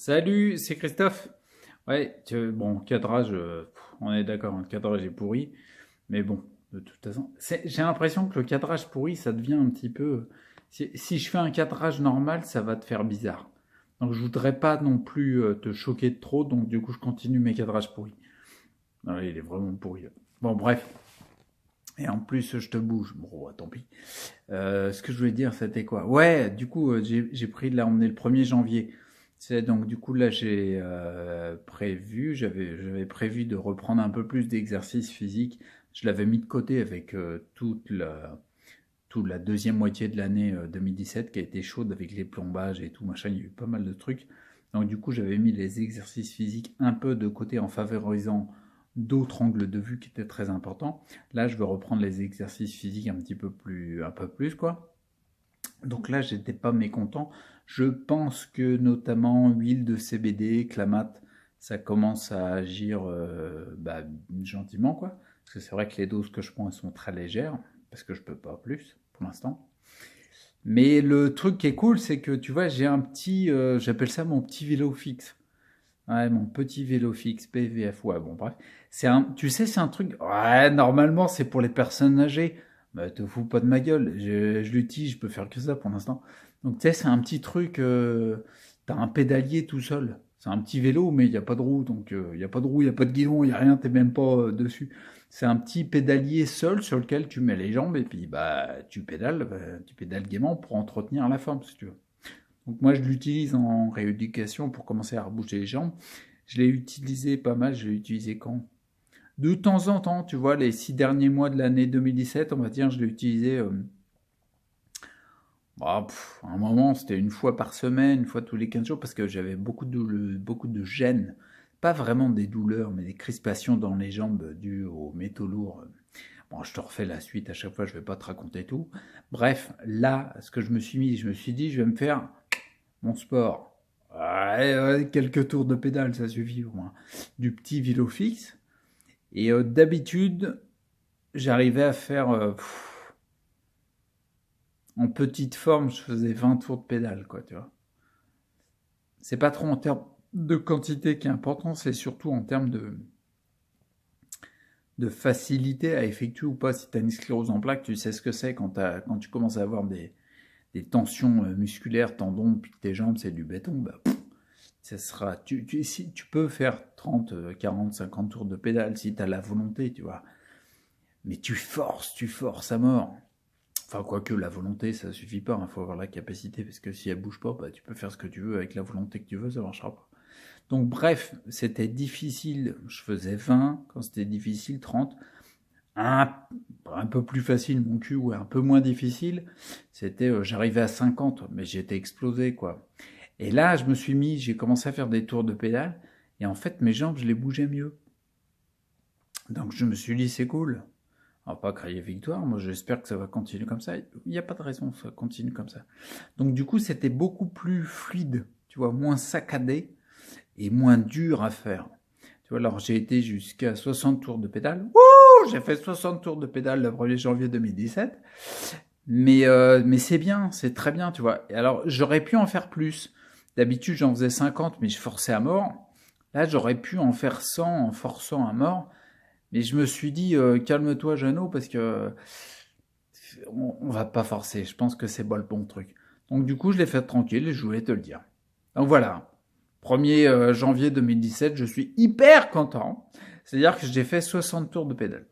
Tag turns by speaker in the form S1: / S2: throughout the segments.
S1: Salut, c'est Christophe. Ouais, bon, cadrage, on est d'accord, le cadrage est pourri, mais bon, de toute façon, j'ai l'impression que le cadrage pourri, ça devient un petit peu. Si je fais un cadrage normal, ça va te faire bizarre. Donc je voudrais pas non plus te choquer de trop, donc du coup je continue mes cadrages pourris. Non, il est vraiment pourri, là. Bon, bref. Et en plus, je te bouge. Bon, tant pis. Ce que je voulais dire, c'était quoi? Ouais, du coup, j'ai pris là, on est le 1er janvier. C'est donc du coup là, j'ai j'avais prévu de reprendre un peu plus d'exercice physique. Je l'avais mis de côté avec toute la deuxième moitié de l'année 2017 qui a été chaude avec les plombages et tout machin. Il y a eu pas mal de trucs. Donc du coup, j'avais mis les exercices physiques un peu de côté en favorisant d'autres angles de vue qui étaient très importants. Là, je veux reprendre les exercices physiques un peu plus quoi. Donc là, j'étais pas mécontent. Je pense que notamment huile de CBD, Clamat, ça commence à agir gentiment quoi. Parce que c'est vrai que les doses que je prends elles sont très légères parce que je peux pas plus pour l'instant. Mais le truc qui est cool, c'est que tu vois, j'ai un petit, j'appelle ça mon petit vélo fixe. Ouais, mon petit vélo fixe, PVF, ouais, bon, bref. Tu sais, c'est un truc, ouais, normalement, c'est pour les personnes âgées. Bah, te fous pas de ma gueule. Je l'utilise, je peux faire que ça pour l'instant. Donc, tu sais, c'est un petit truc, t'as un pédalier tout seul. C'est un petit vélo, mais il n'y a pas de roue. Donc, il n'y a pas de roue, il n'y a pas de guidon, il n'y a rien, t'es même pas dessus. C'est un petit pédalier seul sur lequel tu mets les jambes et puis, bah, tu pédales gaiement pour entretenir la forme, si tu veux. Donc moi, je l'utilise en rééducation pour commencer à rebouger les jambes. Je l'ai utilisé pas mal, je l'ai utilisé quand? De temps en temps, tu vois, les 6 derniers mois de l'année 2017, on va dire, je l'ai utilisé. À un moment, c'était une fois par semaine, une fois tous les 15 jours, parce que j'avais beaucoup de gêne. Pas vraiment des douleurs, mais des crispations dans les jambes dues aux métaux lourds. Bon, je te refais la suite à chaque fois, je vais pas te raconter tout. Bref, là, ce que je me suis dit, je vais me faire mon sport. Ouais, ouais, quelques tours de pédale, ça suffit au moins. Du petit vélo fixe. Et d'habitude, j'arrivais à faire, en petite forme, je faisais 20 tours de pédale, quoi, tu vois. C'est pas trop en termes de quantité qui est important, c'est surtout en termes de facilité à effectuer ou pas. Si tu as une sclérose en plaques, tu sais ce que c'est quand tu commences à avoir des tensions musculaires, tendons, puis que tes jambes, c'est du béton, bah, ça sera, si tu peux faire 30, 40, 50 tours de pédale si tu as la volonté, tu vois. Mais tu forces à mort. Enfin, quoique la volonté, ça suffit pas, il faut avoir la capacité, parce que si elle bouge pas, bah, tu peux faire ce que tu veux avec la volonté que tu veux, ça marchera pas. Donc bref, c'était difficile, je faisais 20, quand c'était difficile, 30. Un, un peu plus facile mon cul, ou un peu moins difficile, c'était, j'arrivais à 50, mais j'étais explosé, quoi. Et là, j'ai commencé à faire des tours de pédale, et en fait, mes jambes, je les bougeais mieux. Donc je me suis dit, c'est cool. On va pas crier victoire, moi j'espère que ça va continuer comme ça. Il n'y a pas de raison que ça continue comme ça. Donc du coup, c'était beaucoup plus fluide, tu vois, moins saccadé et moins dur à faire. Tu vois, alors j'ai été jusqu'à 60 tours de pédale. Wouh, j'ai fait 60 tours de pédale le 1er janvier 2017. Mais c'est bien, c'est très bien, tu vois. Et alors, j'aurais pu en faire plus. D'habitude, j'en faisais 50, mais je forçais à mort. Là, j'aurais pu en faire 100 en forçant à mort. Mais je me suis dit, calme-toi, Jeannot, parce que on va pas forcer. Je pense que c'est pas le bon truc. Donc, du coup, je l'ai fait tranquille et je voulais te le dire. Donc voilà. 1er janvier 2017, je suis hyper content. C'est-à-dire que j'ai fait 60 tours de pédale.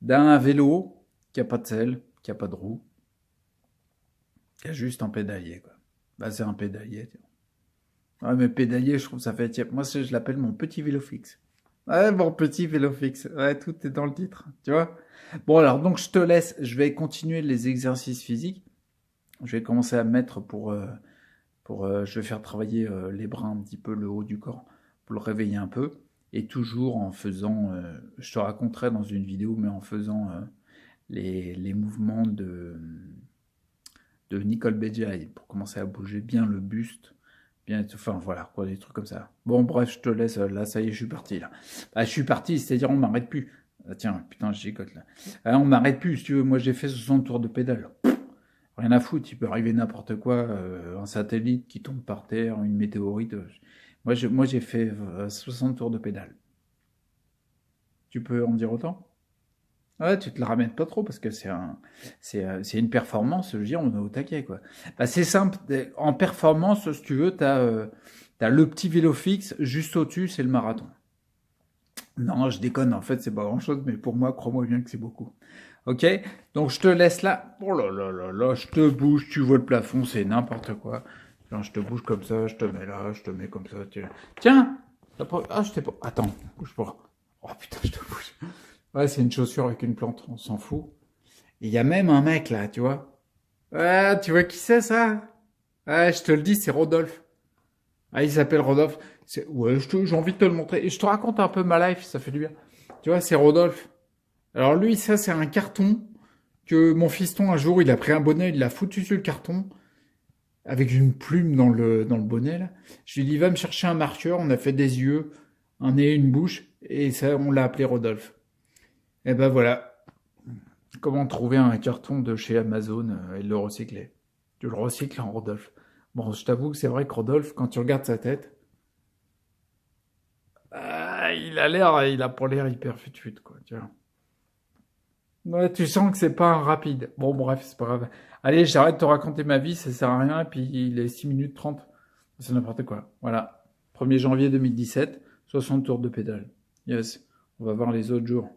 S1: D'un vélo qui a pas de selle, qui a pas de roue, qui a juste un pédalier, quoi. Bah, c'est un pédalier, tu vois. Ouais, mais pédalier, je trouve ça fait tiep. Moi, je l'appelle mon petit vélo fixe. Ouais, mon petit vélo fixe. Ouais, tout est dans le titre, tu vois. Bon, alors, donc, je te laisse. Je vais continuer les exercices physiques. Je vais commencer à mettre je vais faire travailler les bras un petit peu, le haut du corps, pour le réveiller un peu. Et toujours en faisant, je te raconterai dans une vidéo, mais en faisant les mouvements de Nicole Bedjaï pour commencer à bouger bien le buste, bien, enfin voilà, quoi, des trucs comme ça. Bon, bref, je te laisse, là, ça y est, je suis parti, là. Bah, je suis parti, c'est-à-dire on m'arrête plus. Ah, tiens, putain, je gigote, là. Ah, on m'arrête plus, si tu veux, moi j'ai fait 60 tours de pédale. Rien à foutre, il peut arriver n'importe quoi, un satellite qui tombe par terre, une météorite. Moi, j'ai fait 60 tours de pédale. Tu peux en dire autant? Ouais, tu te la ramènes pas trop parce que c'est une performance, je veux dire, on est au taquet, quoi. Bah, c'est simple. En performance, si tu veux, t'as le petit vélo fixe, juste au-dessus, c'est le marathon. Non, je déconne, en fait, c'est pas grand-chose, mais pour moi, crois-moi bien que c'est beaucoup. Ok? Donc, je te laisse là. Oh là là là là, je te bouge, tu vois le plafond, c'est n'importe quoi. Genre, je te bouge comme ça, je te mets là, je te mets comme ça. Tiens! Ah, je t'ai pas... Attends, bouge pas. Oh putain, je te bouge. Ouais, c'est une chaussure avec une plante, on s'en fout. Il y a même un mec là, tu vois. Ouais, tu vois qui c'est ça? Ouais, je te le dis, c'est Rodolphe. Ah, il s'appelle Rodolphe. Ouais, j'ai envie de te le montrer. Et je te raconte un peu ma life, ça fait du bien. Tu vois, c'est Rodolphe. Alors lui, ça, c'est un carton que mon fiston, un jour, il a pris un bonnet, il l'a foutu sur le carton, avec une plume dans le bonnet, là. Je lui ai dit, va me chercher un marqueur, on a fait des yeux, un nez, une bouche, et ça, on l'a appelé Rodolphe. Et ben voilà. Comment trouver un carton de chez Amazon et le recycler? Tu le recycles en Rodolphe. Bon, je t'avoue que c'est vrai que Rodolphe, quand tu regardes sa tête, il a pas l'air hyper fut quoi, tu vois. Ouais, tu sens que c'est pas un rapide. Bon, bref, c'est pas grave. Allez, j'arrête de te raconter ma vie, ça sert à rien, et puis il est 6 minutes 30. C'est n'importe quoi. Voilà. 1er janvier 2017, 60 tours de pédale. Yes. On va voir les autres jours.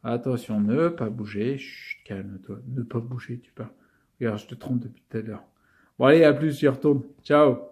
S1: Attention, ne pas bouger. Chut, calme-toi. Ne pas bouger, tu parles. Regarde, je te trompe depuis tout à l'heure. Bon, allez, à plus, j'y retourne. Ciao.